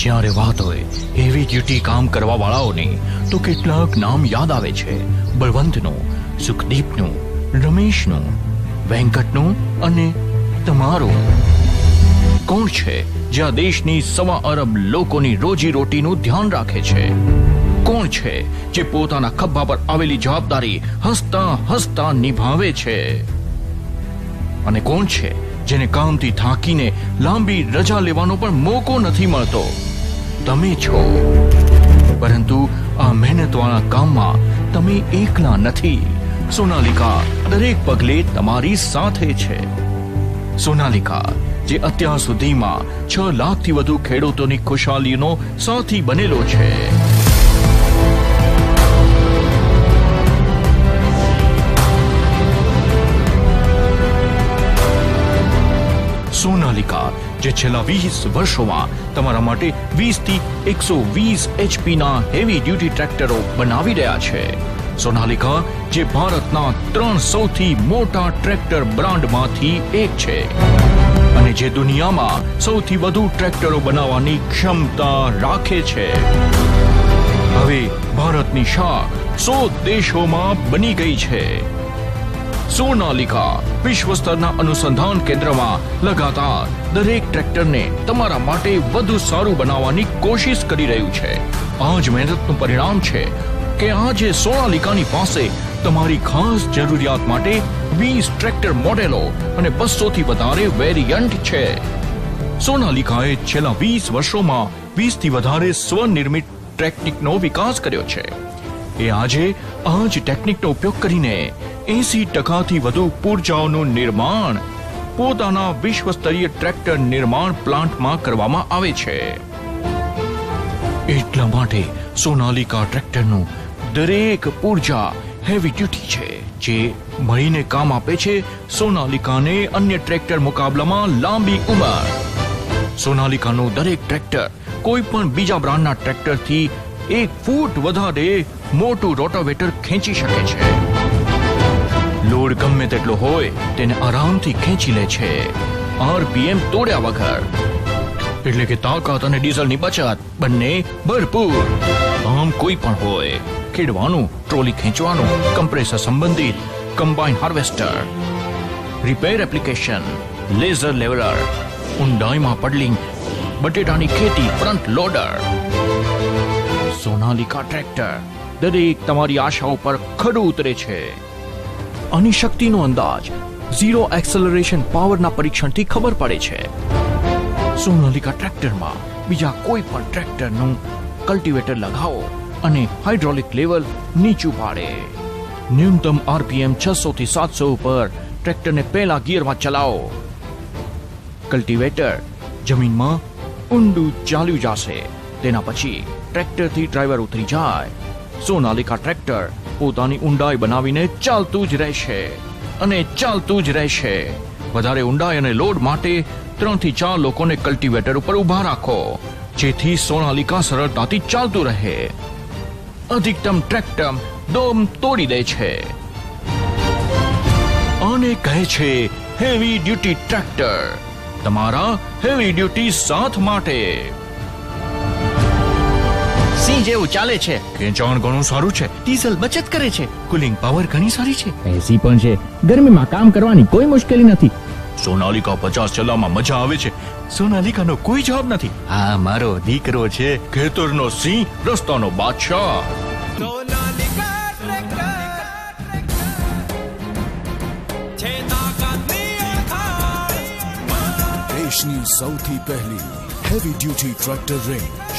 જ્યારે વાત હોય હેવી ડ્યુટી કામ કરવા વાળાઓની તો કેટલાક નામ યાદ આવે છે. બળવંતનું, સુખદીપનું, રમેશનું, વેંકટનું અને તમારું. કોણ છે જે આ દેશની 1.25 અરબ લોકોની રોજી રોટીનું ધ્યાન રાખે છે? કોણ છે જે પોતાના ખભા પર આવેલી જવાબદારી હસતા હસતા નિભાવે છે? અને કોણ છે જેને કામથી થાકીને લાંબી રજા લેવાનો પણ મોકો નથી મળતો? તમે છો. પરંતુ આ મહેનતવાળા કામમાં તમે એકલા નથી. સોનાલિકા દરેક પગલે તમારી સાથે છે. સોનાલિકા જે અત્યાર સુધીમાં 6 લાખથી વધુ ખેડૂતોની ખુશાલીનો સાથી બનેલો છે. સોનાલિકા જે છેલ્લા 20 વર્ષોમાં તમારા માટે 20 થી 120 HP ના હેવી ડ્યુટી ટ્રેક્ટરો બનાવી રહ્યા છે. સોનાલિકા જે ભારતના 3 સૌથી મોટા ટ્રેક્ટર બ્રાન્ડમાંથી એક છે અને જે દુનિયામાં સૌથી વધુ ટ્રેક્ટરો બનાવવાની ક્ષમતા રાખે છે. હવે ભારતની શાખ 100 દેશોમાં બની ગઈ છે. સોનાલિકા વિશ્વ સ્તરના અનુસંધાન કેન્દ્રમાં લગાતાર દરેક ટ્રેક્ટરને તમારા માટે વધુ સારું બનાવવાની કોશિશ કરી રહ્યું છે. આ જ મહેનતનું પરિણામ છે કે આજે સોનાલિકાની પાસે તમારી ખાસ જરૂરિયાત માટે 20 ટ્રેક્ટર મોડેલો અને 200 થી વધારે વેરિયન્ટ છે. સોનાલિકાએ છેલ્લા 20 વર્ષોમાં 20 થી વધારે સ્વનિર્મિત ટેકનિકનો વિકાસ કર્યો છે. એ આજે આ જ ટેકનિકનો ઉપયોગ કરીને 80% થી વધુ પૂર્જાઓનું નિર્માણ પોતાના વિશ્વ સ્તરીય ટ્રેક્ટર નિર્માણ પ્લાન્ટમાં કરવામાં આવે છે. એટલા માટે સોનાલિકા ટ્રેક્ટરનું દરેક પૂર્જા હેવી ડ્યુટી છે, જે મળીને કામ આપે છે સોનાલિકાને અન્ય ટ્રેક્ટર મુકાબલામાં લાંબી ઉંમર. સોનાલિકાનું દરેક ટ્રેક્ટર કોઈ પણ બીજા બ્રાન્ડના ટ્રેક્ટરથી 1 ફૂટ વધારે મોટું રોટાવેટર ખેંચી શકે છે. લોડ ગમે તેટલો હોય તેને આરામથી ખેંચી લે છે, RPM તોડ્યા વગર. એટલે કે તાકાત અને ડીઝલની બચત બંને ભરપૂર. આમ કોઈ પણ હોય, ખેડવાનું, ટ્રોલી ખેંચવાનું, કમ્પ્રેસર સંબંધિત, combine harvester, repair application, laser leveller, ઊંડાઈમાં પડલિંગ, બટેટાની ખેતી, ફ્રન્ટ લોડર. સોનાલિકા ટ્રેક્ટર દરેક તમારી આશાઓ પર ખડું ઉતરે છે. આની શક્તિનો અંદાજ 0 એક્સેલરેશન પાવરના પરીક્ષણથી ખબર પડે છે. સોનાલિકા ટ્રેક્ટરમાં બીજા કોઈ પણ ટ્રેક્ટરનું કલ્ટિવેટર લગાવો અને હાઇડ્રોલિક લેવલ નીચું પાડે. ન્યૂનતમ RPM 600 થી 700 ઉપર ટ્રેક્ટરને પહેલા ગિયરમાં ચલાવો. કલ્ટિવેટર જમીનમાં ઊંડું ચાલ્યું જશે. તેના પછી ટ્રેક્ટરથી ડ્રાઈવર ઉતરી જાય. સોનાલિકા ટ્રેક્ટર પોતાની ઊંડાઈ બનાવીને ચાલતું જ રહેશે અને ચાલતું જ રહેશે. વધારે ઊંડાઈ અને લોડ માટે 3 થી 4 લોકોને કલ્ટિવેટર ઉપર ઊભા રાખો, જેથી સોનાલિકા સરળતાથી ચાલતું રહે. અધિકતમ ટ્રેક્ટર દમ તોડી દે છે. આને કહે છે હેવી ડ્યુટી ટ્રેક્ટર, તમારા હેવી ડ્યુટી સાથ માટે. સિંહ જેવું ચાલે છે, ખેંચાણ ઘણું સારું છે, ડીઝલ બચત કરે છે, કુલિંગ પાવર ઘણી સારી છે, એસી પણ છે, ગરમીમાં કામ કરવાની કોઈ મુશ્કેલી નથી. સોનાલિકા 50 ચલાવવામાં મજા આવે છે. સોનાલિકાનો કોઈ જવાબ નથી. આ મારો દીકરો છે, ખેતરનો સિંહ, રસ્તાનો બાદશાહ. સોનાલિકા ટ્રેક્ટર છે તાકાતની ઓળખાણ. દેશની સૌથી પહેલી હેવી ડ્યુટી ટ્રેક્ટર રેન્જ